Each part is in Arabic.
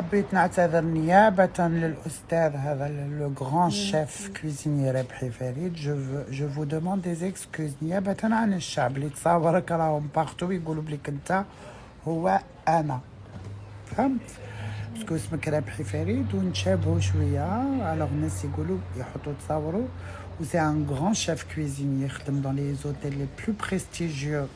حبيت نعتذر نيابة للأستاذ هذا لو غران شيف كويزيني ربحي فريد. جو فو دوموند دي اكسكوز نيابة عن الشعب اللي تصاورك راهم باغتو يقولوا بليك انت هو انا، فهمت؟ باسكو اسمك ربحي فريد ونتشابهوا شويه، الوغ الناس يقولوا يحطوا تصاوروا. و سي ان غران شيف كويزيني يخدم دون لي زوتيل لي بلو بريستيجيو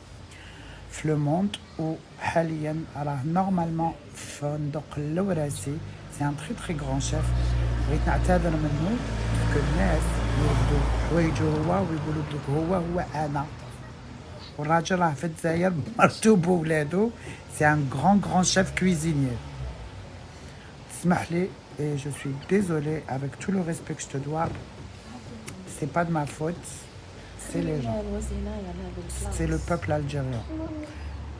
في لو موند، وحاليا راه نورمالمون في فندق اللوراسي. سي ان تري غران شيف. بغيت نعتذر منه باسكو الناس يردوا حوايجو هو ويقولوا بليك هو انا، والراجل راه في الجزائر بمرتو بولادو. سي ان غران شيف كويزينير. تسمح لي et je suis désolée avec tout le respect que je te dois. C'est pas de ma faute, c'est les gens. C'est le peuple algérien.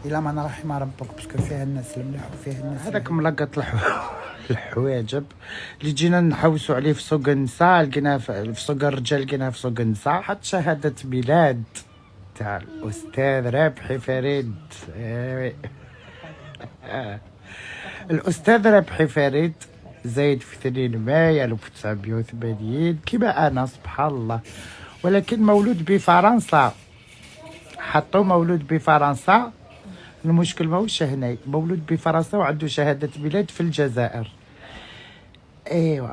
إلا ما نرحم ربك باسكو فيه الناس المليح وفيه الناس هذاك ملقط الحواجب اللي جينا نحوسوا عليه في سوق النساء لقيناه في سوق الرجال، لقيناه في سوق النساء. حط شهادة ميلاد تاع الأستاذ ربحي فريد. الأستاذ ربحي فريد زايد في 2 ماي 1980 كما أنا سبحان الله، ولكن مولود بفرنسا. حطوا مولود بفرنسا، المشكل ماهوش هنا، مولود بفرنسا وعنده شهادة ميلاد في الجزائر. ايوا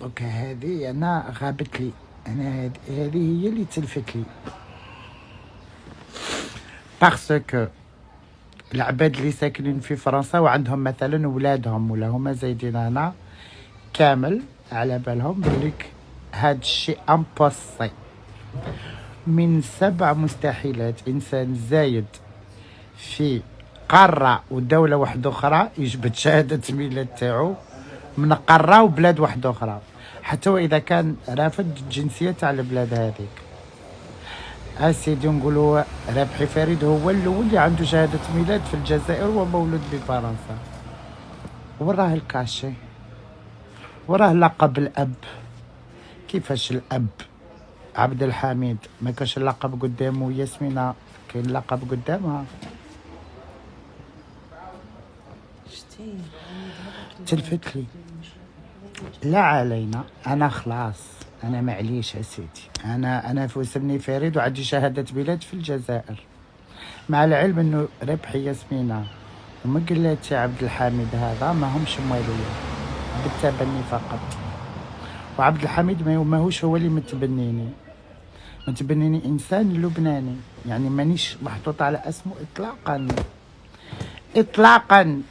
دوكا هذه انا غابت لي، انا هذه هي اللي تلفت لي باسكو العباد اللي ساكنين في فرنسا وعندهم مثلا ولادهم ولا هما زايدين هنا كامل على بالهم بليك هاد الشيء امبوسي. من 7 مستحيلات انسان زايد في قارة ودولة واحدة أخرى يجبد شهادة ميلاد تاعو من قارة وبلاد واحدة أخرى، حتى وإذا كان رافد الجنسية تاع البلاد هذيك. أسيدي نقولوا ربحي فريد هو الأول اللي عنده شهادة ميلاد في الجزائر ومولود بفرنسا. وراه الكاشي، وراه لقب الأب. كيفاش الأب عبد الحميد ما كاش اللقب قدامه، ياسمينة كاين لقب قدامها. تلفت لي لا علينا، انا خلاص انا معليش يا سيدي، انا اسمني فريد وعندي شهاده ميلاد في الجزائر، مع العلم انه ربحي ياسمينة ومقلاتي عبد الحميد هذا ما همش مواليين بالتبني فقط. وعبد الحميد ماهوش هو اللي متبنيني انسان لبناني، يعني مانيش محطوط على اسمه اطلاقا.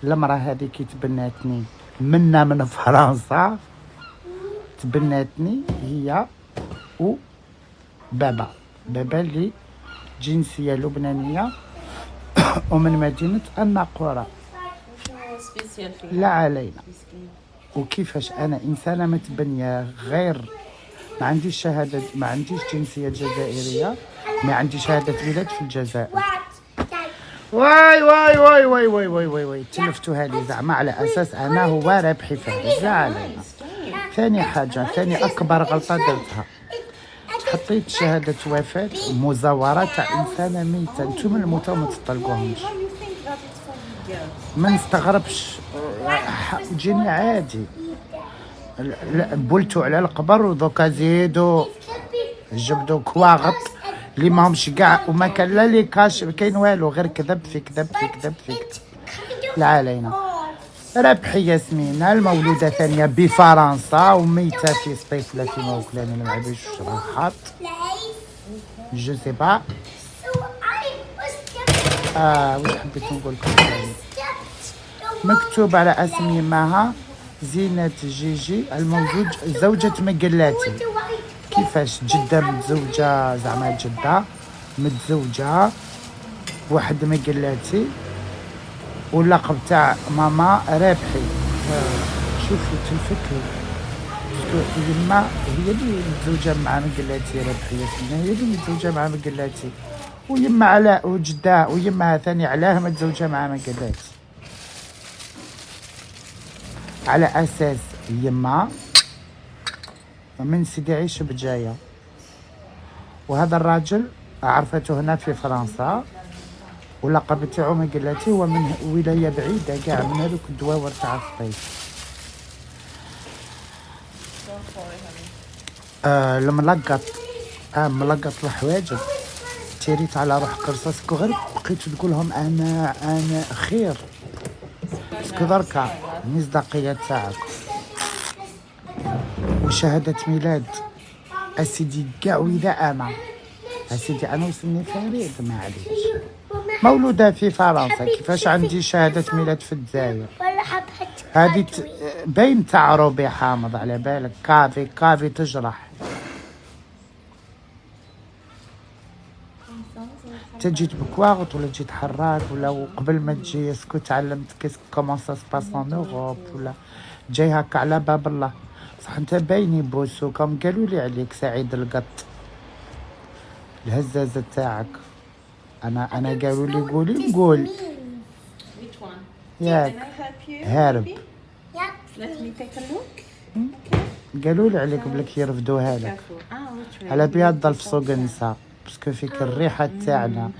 المرأة هذه كي تبناتني منا من فرنسا، تبناتني هي وبابا اللي جنسية لبنانية ومن مدينة الناقورة. لا علينا. وكيفاش أنا إنسانة متبنية غير ما عنديش شهادة، ما عنديش جنسية جزائرية، ما عندي شهادة ميلاد في الجزائر. واي واي واي واي واي واي واي واي تلفتوها لي زعما على اساس انا هو ربحي فريد. لا علينا. ثاني حاجه، ثاني اكبر غلطه درتها، حطيت شهاده وفاه مزوره تاع انسانه ميته. نتوما الموتى ما تطلقوهمش، ما نستغربش، جيني عادي. بولتو على القبر ودوكا زيدو جبدو كواغط اللي ماهمش كاع، وما كان لا لي كاش كاين والو، غير كذب في كذب في كذب في كذب. لا علينا. ربحي ياسمينة المولودة ثانية بفرنسا وميتة في سطيف ولا في موكلاني ما عرفتش راه حاط جو سي با. واش حبيت نقول لكم؟ مكتوب على اسم يماها زينة جيجي الموجود زوجة مقلاتي. كيفاش جدة متزوجة، زعما جدة متزوجة واحد مقلاتي واللقب تاع ماما ربحي. شوفي تلفت لي باسكو يما هي اللي متزوجة مع مقلاتي، ربحي ياسمينة هي اللي متزوجة مع مقلاتي، ويما علاء وجدة ويما ثاني علاه متزوجة مع مقلاتي، على اساس يما من سيدي عيش بجاية. وهذا الراجل عرفته هنا في فرنسا واللقب تاعو ما قلاتي هو من ولايه بعيده كاع من هذوك الدواور تاع الصيف. الملقط ملقط الحوايج تيريت على روحك رصاصك وغير بقيت تقول لهم انا خير باسكو دركا المصداقيه تاعك وشهاده ميلاد اسيدي كاع. واذا انا اسيدي انا وسمي فريد معليش مولوده في فرنسا كيفاش عندي شهاده ميلاد في الجزائر؟ هذه باين تاع روبي حامض على بالك. كافي تجرح. تجي بكواغط ولا تجي تحرك ولا قبل ما تجي اسكو تعلمت كومون سا سباس ان اوروب ولا جاي هكا على باب الله. صح انت بايني بوسو كم قالوا لي عليك سعيد القط الهزازه تاعك. انا قالوا لي قولي نقول ياك هارب. قالوا لي عليك بلك يرفدوها لك على بيض ضل في سوق النساء باسكو فيك الريحه تاعنا.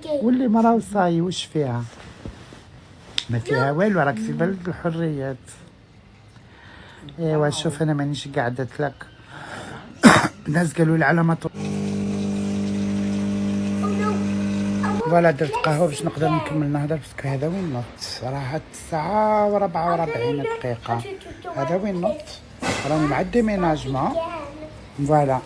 واللي مرا وصاي وش فيها؟ ما فيها والو راك في بلد الحريات. ايوا شوف انا مانيش قعدت لك. الناس قالوا لي على ما فوالا درت قهوه باش نقدر نكمل نهضر باسكو هذا وين نط راحت الساعه 44 دقيقه. هذا وين نط راني مع الديميناجمون. فوالا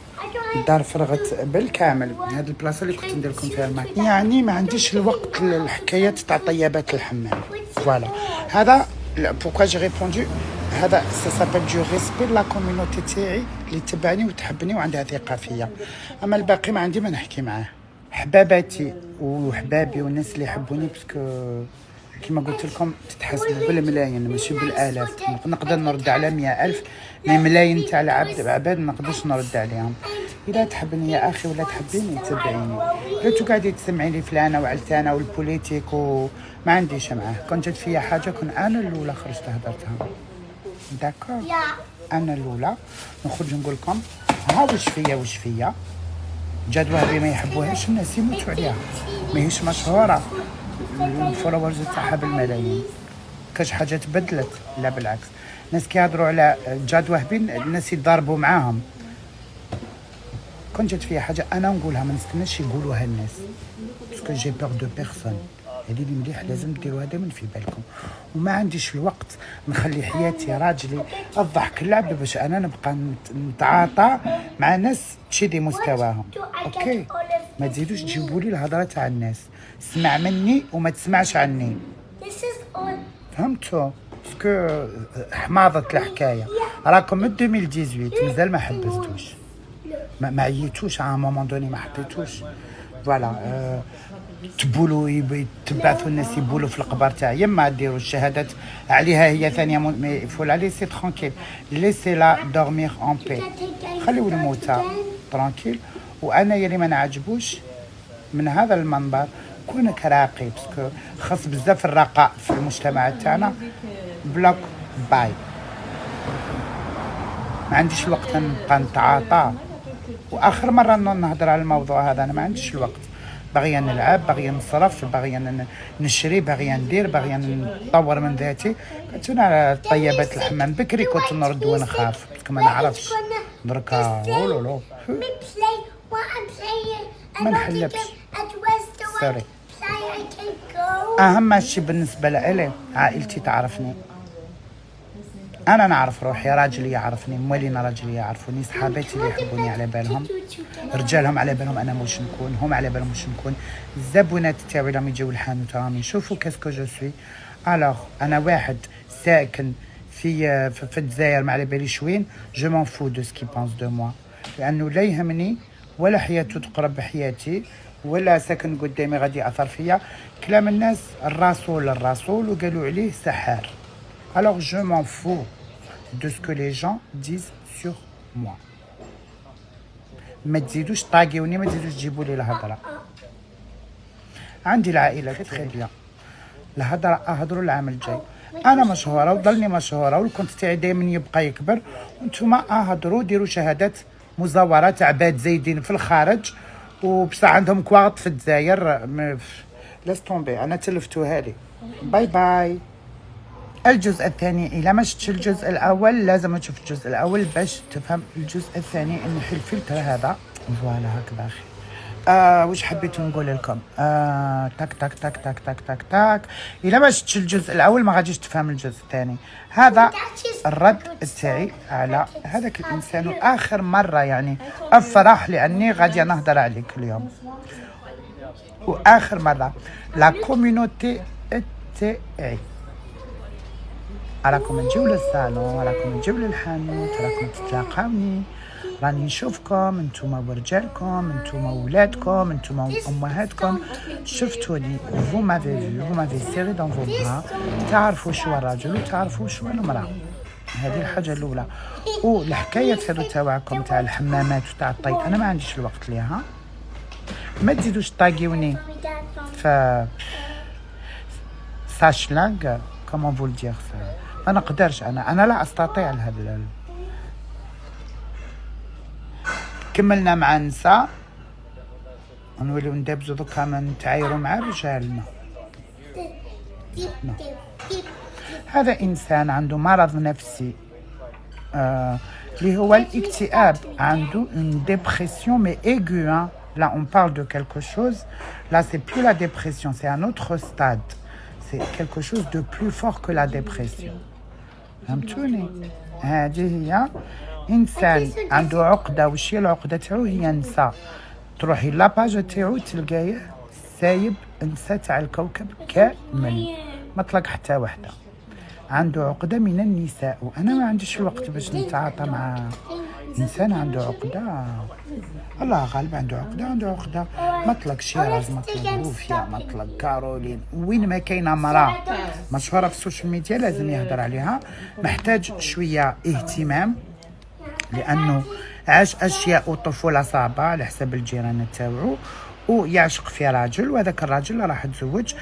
الدار فرغت بالكامل. هاد البلاصه اللي كنت ندير لكم فيها الماك يعني ما عنديش الوقت للحكايات تاع طيابات الحمام. فوالا هذا بوكوا جي ريبوندو هذا سا سابيل دو ريسبي لا كوميونيتي تاعي اللي تبعني وتحبني وعندها ثقه فيا. اما الباقي ما عندي ما نحكي معاه. حباباتي وحبابي والناس اللي يحبوني باسكو كما قلت لكم تتحسبوا بالملايين ماشي بالالاف. نقدر نرد على 100,000 من ملايين تاع العباد ما نقدرش نرد عليهم. اذا تحبني يا اخي ولا تحبيني تبعيني. لا تقعدي تسمعي لي فلانه وعلتانه والبوليتيك وما عنديش معاه. كون جات فيا حاجه كون انا الاولى خرجت هدرتها. داكور انا الاولى نخرج نقول لكم ها واش فيا. جاد وهبي ما يحبوهاش الناس يموتوا عليها. ماهيش مشهوره الفولورز تاعها بالملايين. كاش حاجه تبدلت؟ لا بالعكس. ناس كيهضروا على جاد وهبي الناس يتضاربوا معاهم. كون جات فيا حاجه انا نقولها ما نستناش يقولوها الناس باسكو جي بور دو بيرسون. هذه اللي مليح لازم ديروها دائما في بالكم. وما عنديش الوقت نخلي حياتي راجلي الضحك اللعب باش انا نبقى نتعاطى مع ناس تشدي مستواهم. اوكي ما تزيدوش تجيبوا لي الهضره تاع الناس. اسمع مني وما تسمعش عني. فهمتوا؟ باسكو حماضه الحكايه راكم من 2018 مازال ما حبستوش ما عييتوش على مومون دوني ما حطيتوش. فوالا تبولوا تبعثوا الناس يبولوا في القبر تاعي ما ديروا الشهادات عليها هي ثانيه. مي فو لا ليسي ترانكيل ليسي لا دورمير اون بي. خليو الموتى ترانكيل. وانا يلي ما نعجبوش من هذا المنبر كونك راقي باسكو خاص بزاف الرقاء في المجتمع تاعنا. بلوك باي ما عنديش الوقت نبقى نتعاطى. واخر مره نهضر على الموضوع هذا انا ما عنديش الوقت. باغيه نلعب باغيه نصرف باغيه نشري باغيه ندير باغيه نطور من ذاتي. كنت انا على طيبات الحمام بكري كنت نرد ونخاف باسكو ما نعرفش دركا لولو ما نحلبش. سوري. اهم شيء بالنسبه لي عائلتي تعرفني. انا نعرف روحي راجلي يعرفني موالين راجلي يعرفوني صحاباتي اللي يحبوني على بالهم رجالهم على بالهم انا واش نكون هم على بالهم واش نكون. الزبونات تاعي راهم يجيو الحانوت راهم يشوفوا كاسكو جو سوي. الوغ انا واحد ساكن في الجزائر ما على باليش وين. جو مون فو دو سكي بونس دو موا لانه لا يهمني ولا حياته تقرب بحياتي ولا ساكن قدامي غادي ياثر فيا. كلام الناس الرسول وقالوا عليه سحار. Alors je m'en fous de ce que les gens disent sur moi. ما تزيدوش طاقيوني ما تزيدوش تجيبوا لي الهضره. عندي العائله تري بيان. الهضره اهضروا العام الجاي. انا مشهوره وضلني مشهوره والكونت تاعي دائما يبقى يكبر وانتم اهضروا ديروا شهادات مزورات عباد زايدين في الخارج وبصح عندهم كواغط في الجزائر. لاس طومبي، انا تلفتوها لي. باي باي. الجزء الثاني، إذا ما شفتش الجزء الأول لازم تشوف الجزء الأول باش تفهم الجزء الثاني. نحي الفلتر هذا فوالا هكذا أخي. وش حبيت نقول لكم؟ تاك تاك تاك تاك تاك تاك تاك. إذا ما شفتش الجزء الأول ما غاديش تفهم الجزء الثاني. هذا الرد تاعي على هذاك الإنسان، وآخر مرة يعني أفرح لأني غادي نهضر عليك اليوم، وآخر مرة لا كوميونيتي تاعي. راكم تجيو للصالون، راكم تجيو للحانوت، راكم تتلاقاوني، راني نشوفكم انتوما ورجالكم، انتوما ولادكم، انتوما امهاتكم، شفتوني. فو مافي فو، فو مافي سيري دون فو برا، تعرفوا شو الرجل وتعرفوا شو المراه. هذه الحاجه الاولى. والحكايه تاعكم تاع الحمامات وتاع الطي انا ما عنديش الوقت ليها. ما تزيدوش طاقيوني ف ساش لانغ كومون فو لدير. ما نقدرش، انا لا استطيع هذا. كملنا مع النساء، نوليو ندابزو دوكا نتعايروا مع رجالنا. هذا انسان عنده مرض نفسي اللي هو الاكتئاب، عنده une dépression mais aiguë. Là on parle de quelque chose, là c'est plus la dépression, c'est un autre stade, c'est quelque chose de plus fort que la dépression. فهمتوني؟ هذه هي انسان عنده عقده. وش هي العقده تاعو؟ هي نساء. تروحي لاباج تاعو تلقايه سايب نساء تاع الكوكب كامل، ما طلق حتى وحده. عنده عقده من النساء، وانا ما عنديش الوقت باش نتعاطى مع انسان عنده عقده. الله غالب عنده عقده. مطلق شيراز، مطلق روفيا، مطلق كارولين، وين ما كاينه مراه مشهوره في السوشيال ميديا لازم يهضر عليها. محتاج شويه اهتمام لانه عاش اشياء وطفوله صعبه على حساب الجيران تاوعو، ويعشق في راجل، وهذاك الراجل راح تزوج،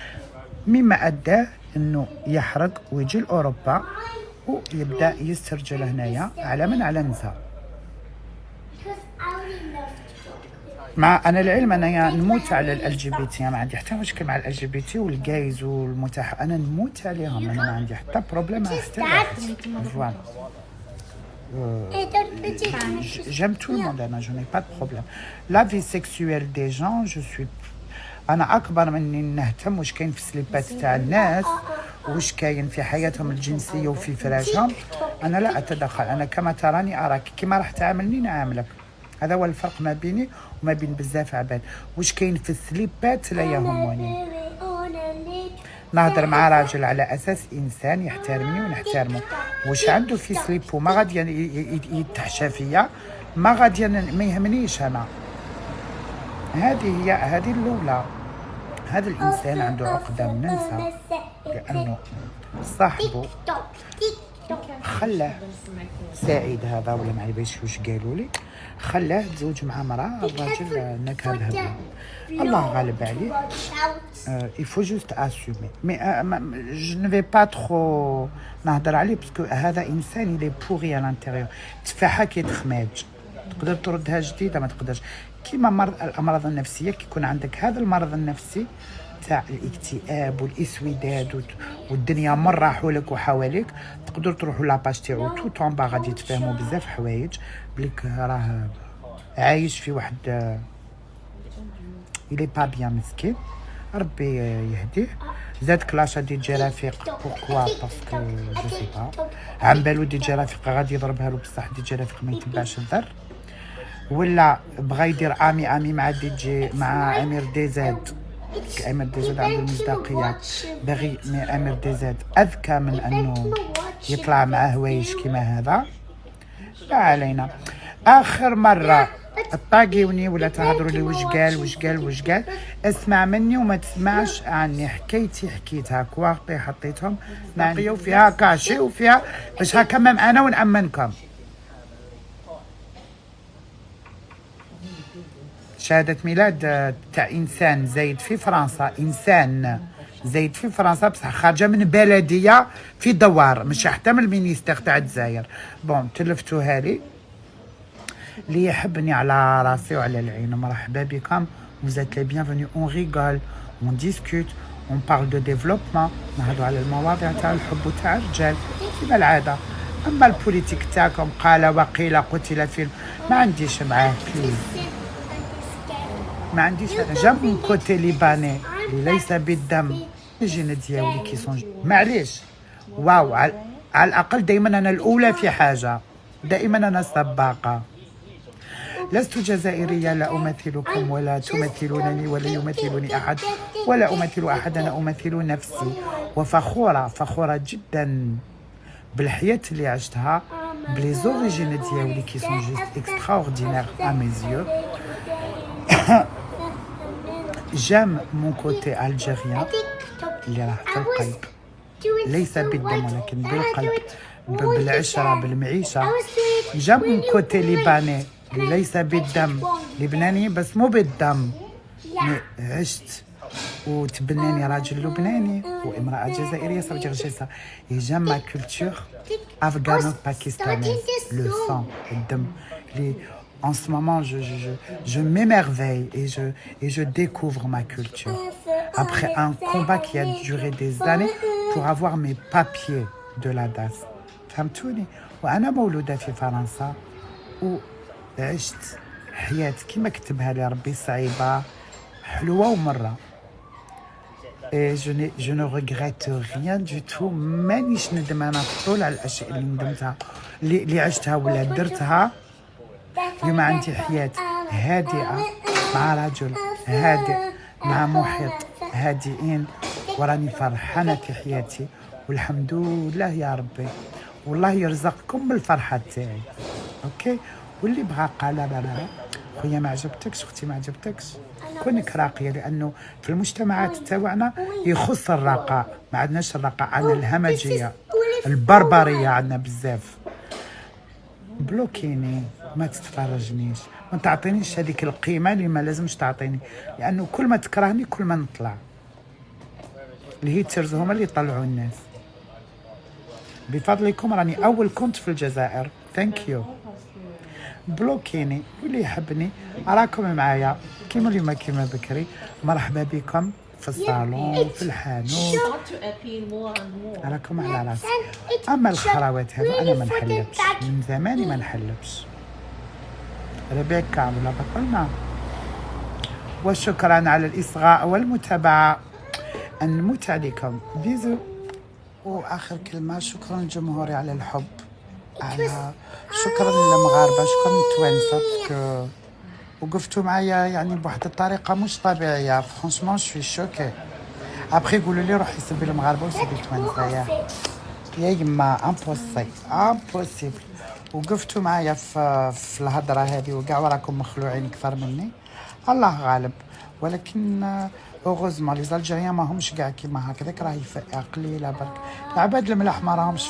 مما اداه انه يحرق ويجي لاوروبا ويبدا يسترجل هنايا على من؟ على نساء. مع انا العلم انا نموت على ال جي بي تي، ما عندي حتى مشكل مع ال جي بي تي والجايز والمتاح، انا نموت عليهم، انا ما عندي حتى بروبليم مع حتى واحد. فوالا j'aime tout le monde, je n'ai pas de problème. La vie sexuelle des gens, je suis انا اكبر مني نهتم واش كاين في السليبات تاع الناس، واش كاين في حياتهم الجنسيه وفي فراجهم. انا لا اتدخل، انا كما تراني اراك، كما راح تعاملني نعاملك. هذا هو الفرق ما بيني وما بين بزاف عباد. واش كاين في السليبات لا يهمني. نهضر مع راجل على اساس انسان يحترمني ونحترمه. واش عنده في سليبو ما غادي يتحشى فيا، ما غادي ما يهمنيش انا. هذه الاولى. هذا الانسان عنده عقده من النساء لانه صاحبه خلاه سعيد هذا، ولا ما عرفش واش قالوا لي، خلاه تزوج مع مراه الراجل نكهه الهبله. الله غالب عليه. il faut juste assumer mais je ne vais pas trop نهضر عليه باسكو هذا انسان اللي بوري على الانتيريور. تفاحه كيتخماج، تقدر تردها جديده ما تقدرش. كيما الامراض النفسيه، كيكون عندك هذا المرض النفسي تاع الاكتئاب والاسوداد والدنيا مرة حولك وحواليك، تقدر تروحوا لاباج تاعو تو طومبا، غادي تفهموا بزاف حوايج بليك راه عايش في واحد إلي با بيان مسكين. ربي يهديه. زاد كلاشا دي جي رفيق، بوركوا باسكو جو سي با، عم بالو دي جي رفيق غادي يضربها له، بصح دي جي رفيق ما يتبعش الضر. ولا بغى يدير امي مع دي جي مع امير دي زاد. امير دي زاد عنده المصداقيه، باغي امير دي زاد اذكى من انه يطلع مع هوايش كيما هذا. لا علينا. اخر مره طاقيوني ولا تهضروا لي واش قال، اسمع مني وما تسمعش عني. حكيتي حكيتها، كواغطي حطيتهم نقيه وفيها كاشي وفيها باش هكا انا ونامنكم. شهادة ميلاد تاع إنسان زايد في فرنسا، إنسان زايد في فرنسا بصح خارجة من بلدية في دوار، مش حتى من المينيستير تاع الجزائر. بون تلفتوها لي. اللي يحبني على راسي وعلى العين مرحبا بكم. Vous êtes les bienvenus. On rigole, on discute, on parle de développement. نهضروا على المواضيع تاع الحب وتاع الرجال كما العاده. اما البوليتيك تاعكم قال وقيل قتل فيلم ما عنديش معاه بليز. ما عنديش. جا من كوتي ليباني اللي ليس بالدم الجينة ديالي كي سون. معليش واو على الاقل دائما انا الاولى في حاجه، دائما انا سباقه. لست جزائرية، لا أمثلكم ولا تمثلونني ولا يمثلني أحد ولا أمثل أحد، أنا أمثل نفسي. وفخورة جدا بالحياة اللي عشتها، بلي زوريجين ديالي كي سون جوست اكستراوردينير ا مي زيو. جام مون كوتي الجيريان اللي راه في القلب، ليس بالدم ولكن بالقلب، بالعشرة بالمعيشة. جام مون كوتي ليباني اللي ليس بالدم، لبناني بس مو بالدم. عشت وتبناني راجل لبناني وامرأة جزائرية صافي غشيسة. جام ما كولتور افغانو باكستانيز، لو سان الدم اللي en ce moment je m'émerveille et je découvre ma culture après un combat qui a duré des années pour avoir mes papiers de la DAS. فهمتوني؟ وانا مولودة في فرنسا وعشت حياة كما كتبها لي ربي صعيبة حلوة ومرة. Et je ne regrette rien du tout. مانيش ندمانة طول على الاشياء اللي ندمتها اللي عشتها ولا درتها. اليوم عندي حياة هادئة مع رجل هادئ مع محيط هادئين، وراني فرحانة في حياتي والحمد لله يا ربي. والله يرزقكم بالفرحة تاعي. اوكي. واللي بغى قال لا خويا ما عجبتكش، اختي ما عجبتكش، كونك راقيه، لانه في المجتمعات تاعنا يخص الرقاء، ما عندناش الرقاء، عندنا الهمجيه البربريه، عندنا بزاف. بلوكيني، ما تتفرجنيش، ما تعطينيش هذيك القيمه اللي ما لازمش تعطيني، لانه كل ما تكرهني كل ما نطلع. الهيترز هما اللي يطلعوا الناس. بفضلكم راني اول كنت في الجزائر. ثانك يو. بلوكيني، واللي يحبني راكم معايا كيما اليوم كيما بكري. مرحبا بكم في الصالون في الحانوت، راكم على راسي. اما الخراوات هذا انا ما نحلبش، من زماني ما نحلبش. ربيكا ولا بطلنا. وشكرا على الاصغاء والمتابعه. نموت عليكم. بيزو. واخر كلمه، شكرا لجمهوري على الحب، على شكرا للمغاربه، شكرا للتوانسه وقفتوا معايا يعني بواحد الطريقه مش طبيعيه. فرانشمون شوي شوكي. ابخي يقولوا لي روحي سبي المغاربه وسبي التوانسه يا يما امبوسيبل. وقفتوا معايا في الهضره هذه، وكاع وراكم مخلوعين اكثر مني، الله غالب. ولكن اوغوزمون لي زالجيريان ماهمش كاع كيما هكذاك، راهي فئه قليله برك. العباد الملاح ما راهمش